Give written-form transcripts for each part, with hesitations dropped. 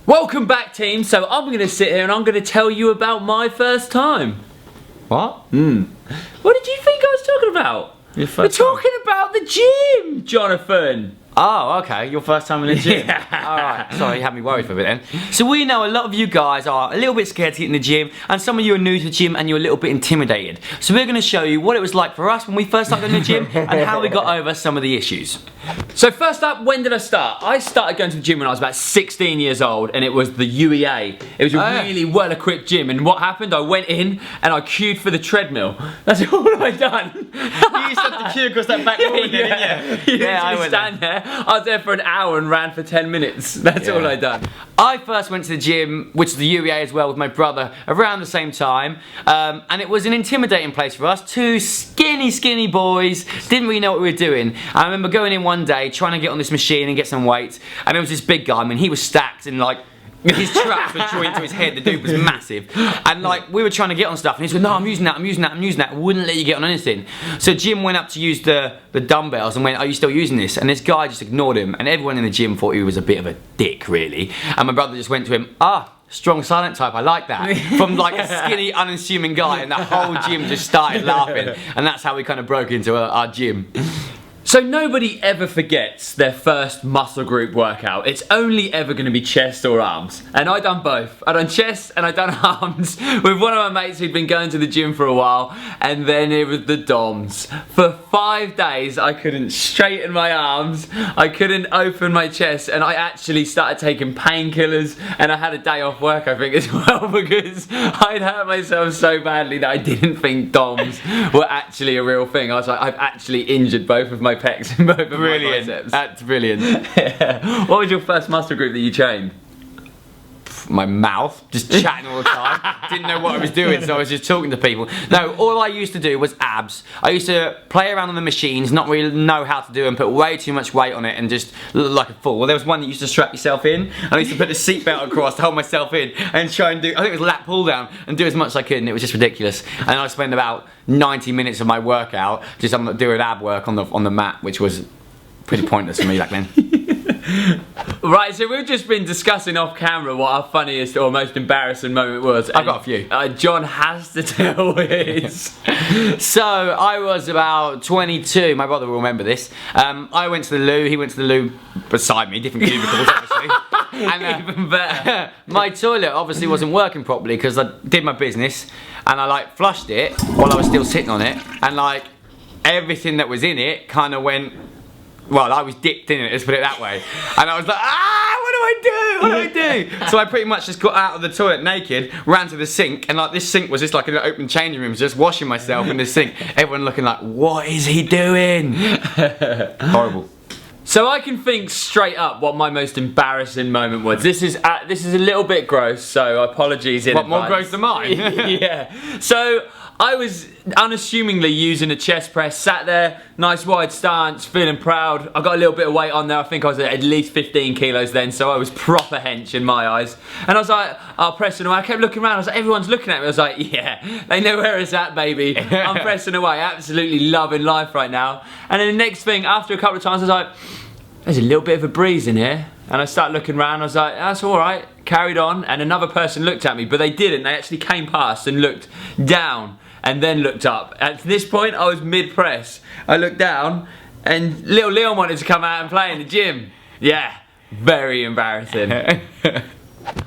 Welcome back, team. So I'm going to sit here and I'm going to tell you about my first time. What? What did you think I was talking about? We're talking about the gym, Jonathan. Oh, okay. Your first time in the gym. Yeah. Alright, sorry, you had me worried for a bit then. So we know a lot of you guys are a little bit scared to get in the gym, and some of you are new to the gym and you're a little bit intimidated. So we're going to show you what it was like for us when we first started in the gym and how we got over some of the issues. So first up, when did I start? I started going to the gym when I was about 16 years old, and it was the UEA. It was a really well-equipped gym, and what happened? I went in and I queued for the treadmill. That's all I'd done. You used to have to queue across that back wall, didn't you? Yeah, I would stand there. I was there for an hour and ran for 10 minutes. That's all I'd done. I first went to the gym, which is the UEA as well, with my brother around the same time, and it was an intimidating place for us. Two skinny boys, didn't really know what we were doing. I remember going in one day, trying to get on this machine and get some weights, and there was this big guy. I mean, he was stacked and like, his traps were joined to his head. The dude was massive, and like we were trying to get on stuff, and he said, "No, I'm using that." Wouldn't let you get on anything. So Jim went up to use the dumbbells and went, "Are you still using this?" And this guy just ignored him, and everyone in the gym thought he was a bit of a dick, really. And my brother just went to him, strong silent type, I like that. From like a skinny, unassuming guy, and the whole gym just started laughing, and that's how we kind of broke into our gym. So nobody ever forgets their first muscle group workout. It's only ever going to be chest or arms. And I done both. I done chest and I done arms with one of my mates who'd been going to the gym for a while, and then it was the DOMs. For 5 days I couldn't straighten my arms, I couldn't open my chest, and I actually started taking painkillers, and I had a day off work, I think, as well, because I'd hurt myself so badly that I didn't think DOMs were actually a real thing. I was like, I've actually injured both of my pecs and both of my biceps. That's brilliant. Yeah. What was your first muscle group that you trained? My mouth, just chatting all the time. Didn't know what I was doing, so I was just talking to people. No, all I used to do was abs. I used to play around on the machines, not really know how to do them, put way too much weight on it, and just look like a fool. Well, there was one that used to strap yourself in, and I used to put the seatbelt across to hold myself in and try and do, I think it was lat pull down, and do as much as I could, and it was just ridiculous. And I spent about 90 minutes of my workout just doing ab work on the mat, which was pretty pointless for me back then. Right, so we've just been discussing off camera what our funniest or most embarrassing moment was. I've got a few. John has to tell his. So I was about 22. My brother will remember this. I went to the loo. He went to the loo beside me. Different cubicles, obviously. And Even better. my toilet obviously wasn't working properly because I did my business, and I like flushed it while I was still sitting on it, and like everything that was in it kind of went. Well, I was dipped in it, let's put it that way. And I was like, what do I do? What do I do? So I pretty much just got out of the toilet naked, ran to the sink, and like this sink was just like an open changing room, just washing myself in the sink. Everyone looking like, what is he doing? Horrible. So I can think straight up what my most embarrassing moment was. This is a little bit gross, so apologies in advance. What, more gross than mine? Yeah. So I was unassumingly using a chest press, sat there, nice wide stance, feeling proud. I got a little bit of weight on there. I think I was at least 15 kilos then, so I was proper hench in my eyes. And I was like, pressing away. I kept looking around. I was like, everyone's looking at me. I was like, yeah, they know where it's at, baby. I'm pressing away, absolutely loving life right now. And then the next thing, after a couple of times, I was like, there's a little bit of a breeze in here. And I started looking around, I was like, that's alright. Carried on, and another person looked at me, but they didn't. They actually came past and looked down and then looked up. At this point, I was mid-press. I looked down, and little Leon wanted to come out and play in the gym. Yeah, very embarrassing.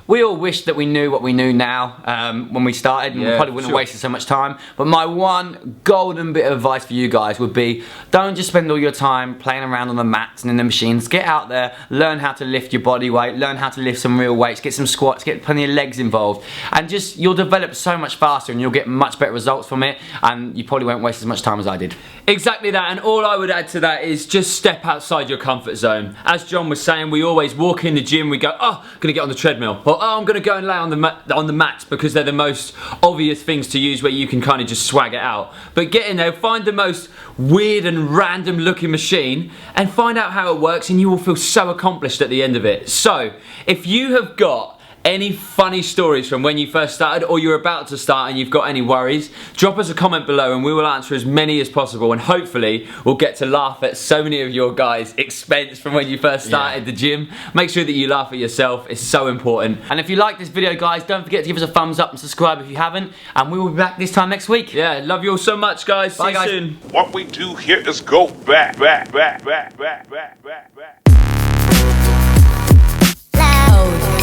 We all wish that we knew what we knew now when we started, and we probably wouldn't have wasted so much time. But my one golden bit of advice for you guys would be, don't just spend all your time playing around on the mats and in the machines. Get out there, learn how to lift your body weight, learn how to lift some real weights, get some squats, get plenty of legs involved, and just, you'll develop so much faster and you'll get much better results from it, and you probably won't waste as much time as I did. Exactly that, and all I would add to that is just step outside your comfort zone. As John was saying, we always walk in the gym, we go, I'm gonna get on the treadmill, or I'm gonna go and lay on the mats because they're the most obvious things to use where you can kind of just swag it out. But get in there, find the most weird and random looking machine and find out how it works, and you will feel so accomplished at the end of it. So, if you have got any funny stories from when you first started or you're about to start and you've got any worries, drop us a comment below and we will answer as many as possible, and hopefully we'll get to laugh at so many of your guys' expense from when you first started the gym. Make sure that you laugh at yourself, it's so important. And if you like this video, guys, don't forget to give us a thumbs up and subscribe if you haven't, and we will be back this time next week. Yeah, love you all so much, guys. Bye, See you guys. soon. What we do here is go back. Loud.